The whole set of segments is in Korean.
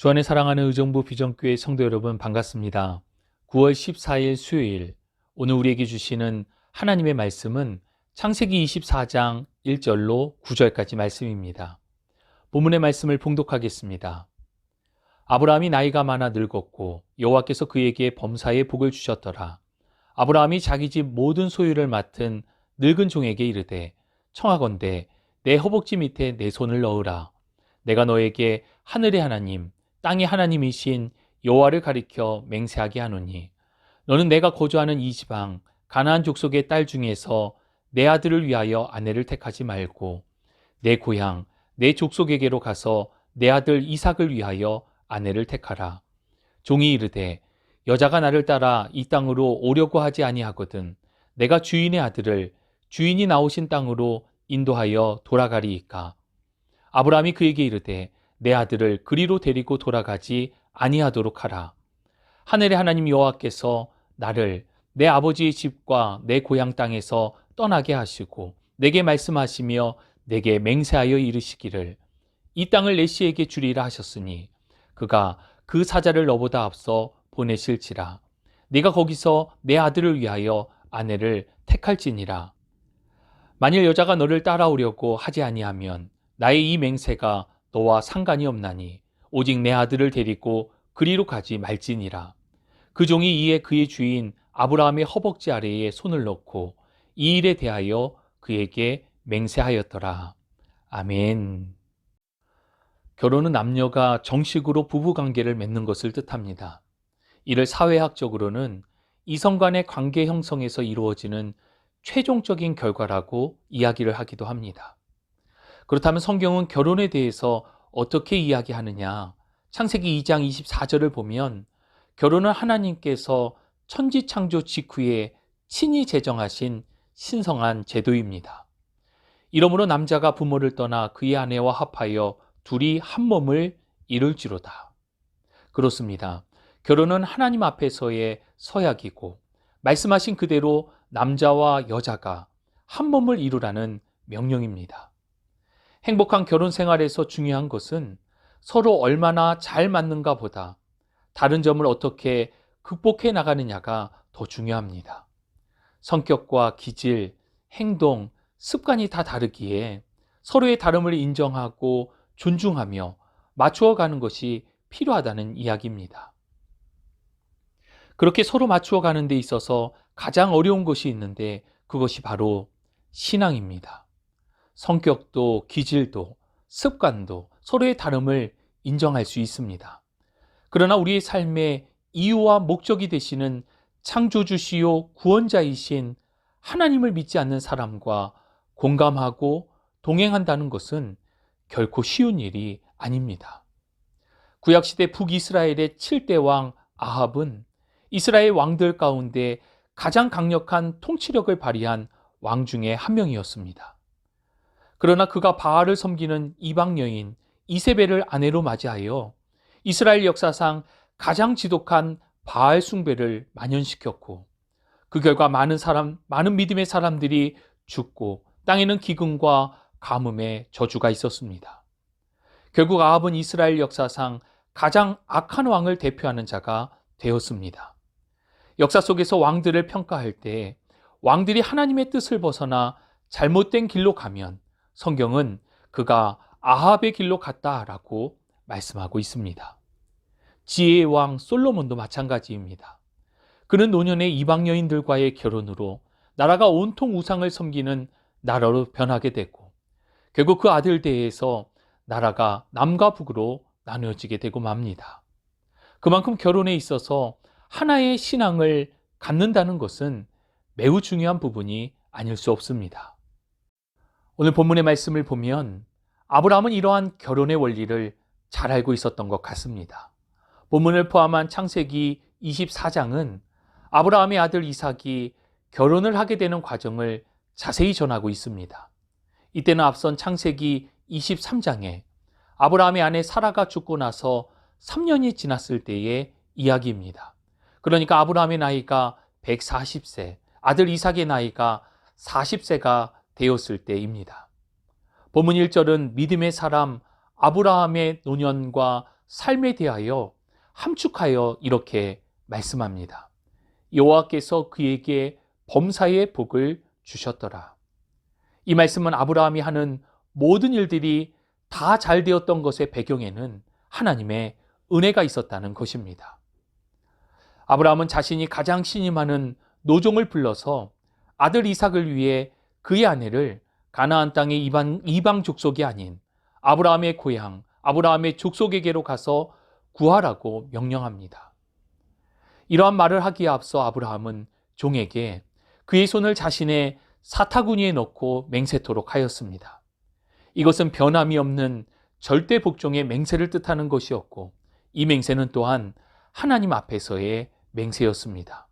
주 안에 사랑하는 의정부 비전교회 성도 여러분 반갑습니다. 9월 14일 수요일, 오늘 우리에게 주시는 하나님의 말씀은 창세기 24장 1절로 9절까지 말씀입니다. 본문의 말씀을 봉독하겠습니다. 아브라함이 나이가 많아 늙었고 여호와께서 그에게 범사의 복을 주셨더라. 아브라함이 자기 집 모든 소유를 맡은 늙은 종에게 이르되 청하건대 내 허벅지 밑에 내 손을 넣으라. 내가 너에게 하늘의 하나님 땅의 하나님이신 여호와를 가리켜 맹세하게 하노니 너는 내가 거주하는 이 지방 가나안 족속의 딸 중에서 내 아들을 위하여 아내를 택하지 말고 내 고향 내 족속에게로 가서 내 아들 이삭을 위하여 아내를 택하라. 종이 이르되 여자가 나를 따라 이 땅으로 오려고 하지 아니하거든 내가 주인의 아들을 주인이 나오신 땅으로 인도하여 돌아가리이까. 아브라함이 그에게 이르되 내 아들을 그리로 데리고 돌아가지 아니하도록 하라. 하늘의 하나님 여호와께서 나를 내 아버지의 집과 내 고향 땅에서 떠나게 하시고 내게 말씀하시며 내게 맹세하여 이르시기를 이 땅을 내 씨에게 주리라 하셨으니 그가 그 사자를 너보다 앞서 보내실지라. 네가 거기서 내 아들을 위하여 아내를 택할지니라. 만일 여자가 너를 따라오려고 하지 아니하면 나의 이 맹세가 너와 상관이 없나니 오직 내 아들을 데리고 그리로 가지 말지니라. 그 종이 이에 그의 주인 아브라함의 허벅지 아래에 손을 넣고 이 일에 대하여 그에게 맹세하였더라. 아멘. 결혼은 남녀가 정식으로 부부관계를 맺는 것을 뜻합니다. 이를 사회학적으로는 이성 간의 관계 형성에서 이루어지는 최종적인 결과라고 이야기를 하기도 합니다. 그렇다면 성경은 결혼에 대해서 어떻게 이야기하느냐? 창세기 2장 24절을 보면 결혼은 하나님께서 천지창조 직후에 친히 제정하신 신성한 제도입니다. 이러므로 남자가 부모를 떠나 그의 아내와 합하여 둘이 한 몸을 이룰지로다. 그렇습니다. 결혼은 하나님 앞에서의 서약이고 말씀하신 그대로 남자와 여자가 한 몸을 이루라는 명령입니다. 행복한 결혼 생활에서 중요한 것은 서로 얼마나 잘 맞는가 보다 다른 점을 어떻게 극복해 나가느냐가 더 중요합니다. 성격과 기질, 행동, 습관이 다 다르기에 서로의 다름을 인정하고 존중하며 맞추어 가는 것이 필요하다는 이야기입니다. 그렇게 서로 맞추어 가는 데 있어서 가장 어려운 것이 있는데 그것이 바로 신앙입니다. 성격도 기질도 습관도 서로의 다름을 인정할 수 있습니다. 그러나 우리의 삶의 이유와 목적이 되시는 창조주시요 구원자이신 하나님을 믿지 않는 사람과 공감하고 동행한다는 것은 결코 쉬운 일이 아닙니다. 구약시대 북이스라엘의 7대 왕 아합은 이스라엘 왕들 가운데 가장 강력한 통치력을 발휘한 왕 중에 한 명이었습니다. 그러나 그가 바알을 섬기는 이방 여인 이세벨을 아내로 맞이하여 이스라엘 역사상 가장 지독한 바알 숭배를 만연시켰고 그 결과 많은 믿음의 사람들이 죽고 땅에는 기근과 가뭄의 저주가 있었습니다. 결국 아합은 이스라엘 역사상 가장 악한 왕을 대표하는 자가 되었습니다. 역사 속에서 왕들을 평가할 때 왕들이 하나님의 뜻을 벗어나 잘못된 길로 가면 성경은 그가 아합의 길로 갔다라고 말씀하고 있습니다. 지혜의 왕 솔로몬도 마찬가지입니다. 그는 노년의 이방 여인들과의 결혼으로 나라가 온통 우상을 섬기는 나라로 변하게 되고 결국 그 아들 대에서 나라가 남과 북으로 나누어지게 되고 맙니다. 그만큼 결혼에 있어서 하나의 신앙을 갖는다는 것은 매우 중요한 부분이 아닐 수 없습니다. 오늘 본문의 말씀을 보면 아브라함은 이러한 결혼의 원리를 잘 알고 있었던 것 같습니다. 본문을 포함한 창세기 24장은 아브라함의 아들 이삭이 결혼을 하게 되는 과정을 자세히 전하고 있습니다. 이때는 앞선 창세기 23장에 아브라함의 아내 사라가 죽고 나서 3년이 지났을 때의 이야기입니다. 그러니까 아브라함의 나이가 140세, 아들 이삭의 나이가 40세가 되었을 때입니다. 본문 1절은 믿음의 사람 아브라함의 노년과 삶에 대하여 함축하여 이렇게 말씀합니다. 여호와께서 그에게 범사의 복을 주셨더라. 이 말씀은 아브라함이 하는 모든 일들이 다 잘 되었던 것의 배경에는 하나님의 은혜가 있었다는 것입니다. 아브라함은 자신이 가장 신임하는 노종을 불러서 아들 이삭을 위해 그의 아내를 가나안 땅의 이방 족속이 아닌 아브라함의 고향, 아브라함의 족속에게로 가서 구하라고 명령합니다. 이러한 말을 하기에 앞서 아브라함은 종에게 그의 손을 자신의 사타구니에 넣고 맹세토록 하였습니다. 이것은 변함이 없는 절대 복종의 맹세를 뜻하는 것이었고, 이 맹세는 또한 하나님 앞에서의 맹세였습니다.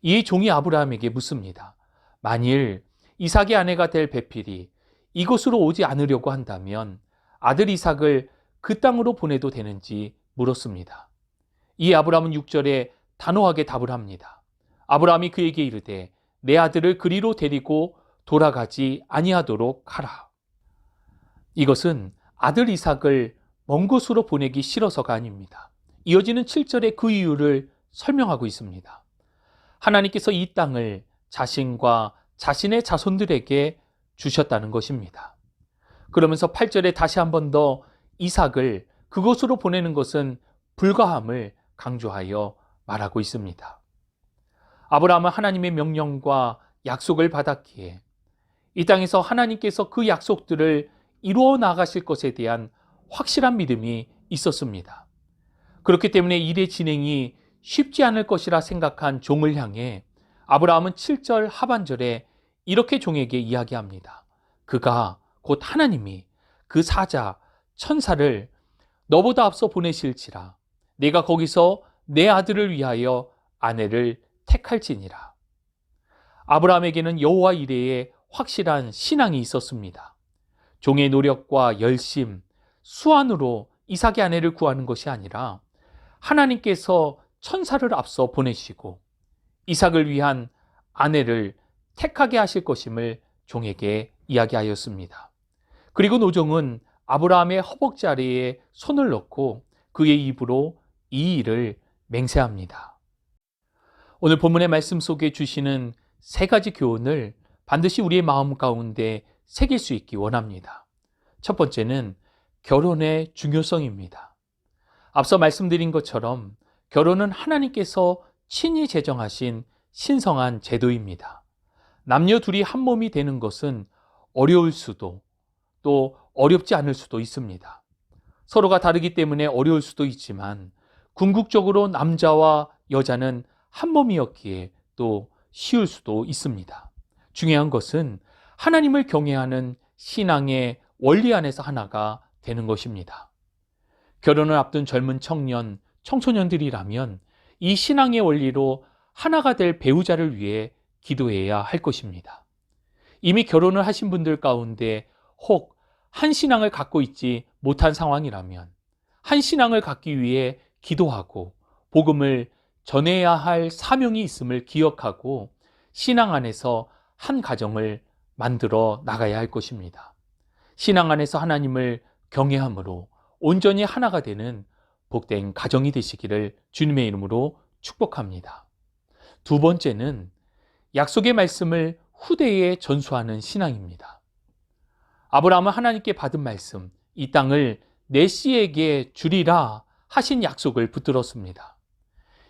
이 종이 아브라함에게 묻습니다. 만일 이삭의 아내가 될 배필이 이곳으로 오지 않으려고 한다면 아들 이삭을 그 땅으로 보내도 되는지 물었습니다. 이 아브라함은 6절에 단호하게 답을 합니다. 아브라함이 그에게 이르되 내 아들을 그리로 데리고 돌아가지 아니하도록 하라. 이것은 아들 이삭을 먼 곳으로 보내기 싫어서가 아닙니다. 이어지는 7절에 그 이유를 설명하고 있습니다. 하나님께서 이 땅을 자신과 자신의 자손들에게 주셨다는 것입니다. 그러면서 8절에 다시 한 번 더 이삭을 그곳으로 보내는 것은 불가함을 강조하여 말하고 있습니다. 아브라함은 하나님의 명령과 약속을 받았기에 이 땅에서 하나님께서 그 약속들을 이루어 나가실 것에 대한 확실한 믿음이 있었습니다. 그렇기 때문에 일의 진행이 쉽지 않을 것이라 생각한 종을 향해 아브라함은 7절 하반절에 이렇게 종에게 이야기합니다. 그가 곧 하나님이 그 사자 천사를 너보다 앞서 보내실지라 내가 거기서 내 아들을 위하여 아내를 택할지니라. 아브라함에게는 여호와 이레의 확실한 신앙이 있었습니다. 종의 노력과 열심, 수완으로 이삭의 아내를 구하는 것이 아니라 하나님께서 천사를 앞서 보내시고 이삭을 위한 아내를 택하게 하실 것임을 종에게 이야기하였습니다. 그리고 노종은 아브라함의 허벅지 아래에 손을 넣고 그의 입으로 이 일을 맹세합니다. 오늘 본문의 말씀 속에 주시는 세 가지 교훈을 반드시 우리의 마음 가운데 새길 수 있기 원합니다. 첫 번째는 결혼의 중요성입니다. 앞서 말씀드린 것처럼 결혼은 하나님께서 친히 제정하신 신성한 제도입니다. 남녀 둘이 한 몸이 되는 것은 어려울 수도 또 어렵지 않을 수도 있습니다. 서로가 다르기 때문에 어려울 수도 있지만 궁극적으로 남자와 여자는 한 몸이었기에 또 쉬울 수도 있습니다. 중요한 것은 하나님을 경외하는 신앙의 원리 안에서 하나가 되는 것입니다. 결혼을 앞둔 젊은 청년, 청소년들이라면 이 신앙의 원리로 하나가 될 배우자를 위해 기도해야 할 것입니다. 이미 결혼을 하신 분들 가운데 혹 한 신앙을 갖고 있지 못한 상황이라면 한 신앙을 갖기 위해 기도하고 복음을 전해야 할 사명이 있음을 기억하고 신앙 안에서 한 가정을 만들어 나가야 할 것입니다. 신앙 안에서 하나님을 경외함으로 온전히 하나가 되는 복된 가정이 되시기를 주님의 이름으로 축복합니다. 두 번째는 약속의 말씀을 후대에 전수하는 신앙입니다. 아브라함은 하나님께 받은 말씀, 이 땅을 내 씨에게 주리라 하신 약속을 붙들었습니다.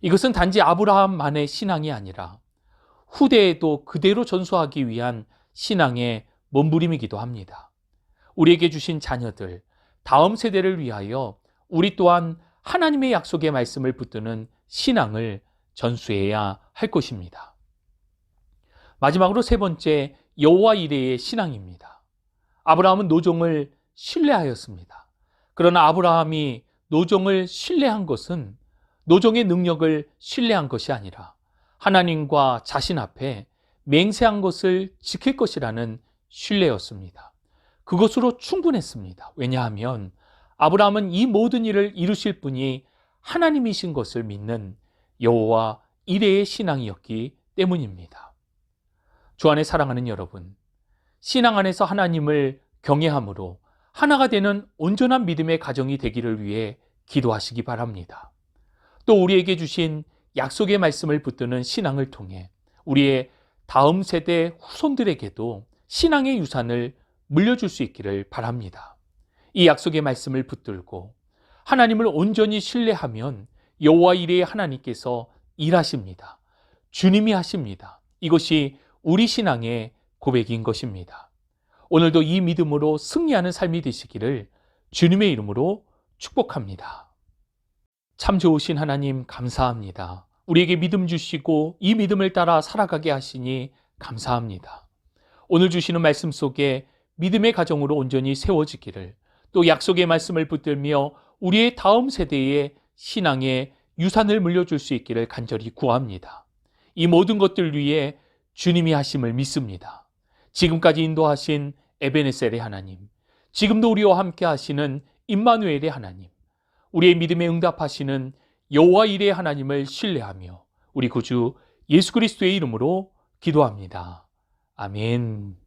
이것은 단지 아브라함만의 신앙이 아니라 후대에도 그대로 전수하기 위한 신앙의 몸부림이기도 합니다. 우리에게 주신 자녀들, 다음 세대를 위하여 우리 또한 하나님의 약속의 말씀을 붙드는 신앙을 전수해야 할 것입니다. 마지막으로 세 번째, 여호와 이레의 신앙입니다. 아브라함은 노종을 신뢰하였습니다. 그러나 아브라함이 노종을 신뢰한 것은 노종의 능력을 신뢰한 것이 아니라 하나님과 자신 앞에 맹세한 것을 지킬 것이라는 신뢰였습니다. 그것으로 충분했습니다. 왜냐하면 아브라함은 이 모든 일을 이루실 분이 하나님이신 것을 믿는 여호와 이레의 신앙이었기 때문입니다. 주 안에 사랑하는 여러분, 신앙 안에서 하나님을 경외함으로 하나가 되는 온전한 믿음의 가정이 되기를 위해 기도하시기 바랍니다. 또 우리에게 주신 약속의 말씀을 붙드는 신앙을 통해 우리의 다음 세대 후손들에게도 신앙의 유산을 물려줄 수 있기를 바랍니다. 이 약속의 말씀을 붙들고 하나님을 온전히 신뢰하면 여호와 이레의 하나님께서 일하십니다. 주님이 하십니다. 이것이 우리 신앙의 고백인 것입니다. 오늘도 이 믿음으로 승리하는 삶이 되시기를 주님의 이름으로 축복합니다. 참 좋으신 하나님 감사합니다. 우리에게 믿음 주시고 이 믿음을 따라 살아가게 하시니 감사합니다. 오늘 주시는 말씀 속에 믿음의 가정으로 온전히 세워지기를, 또 약속의 말씀을 붙들며 우리의 다음 세대에 신앙의 유산을 물려줄 수 있기를 간절히 구합니다. 이 모든 것들 위해 주님이 하심을 믿습니다. 지금까지 인도하신 에베네셀의 하나님, 지금도 우리와 함께 하시는 임마누엘의 하나님, 우리의 믿음에 응답하시는 여호와 이레의 하나님을 신뢰하며 우리 구주 예수 그리스도의 이름으로 기도합니다. 아멘.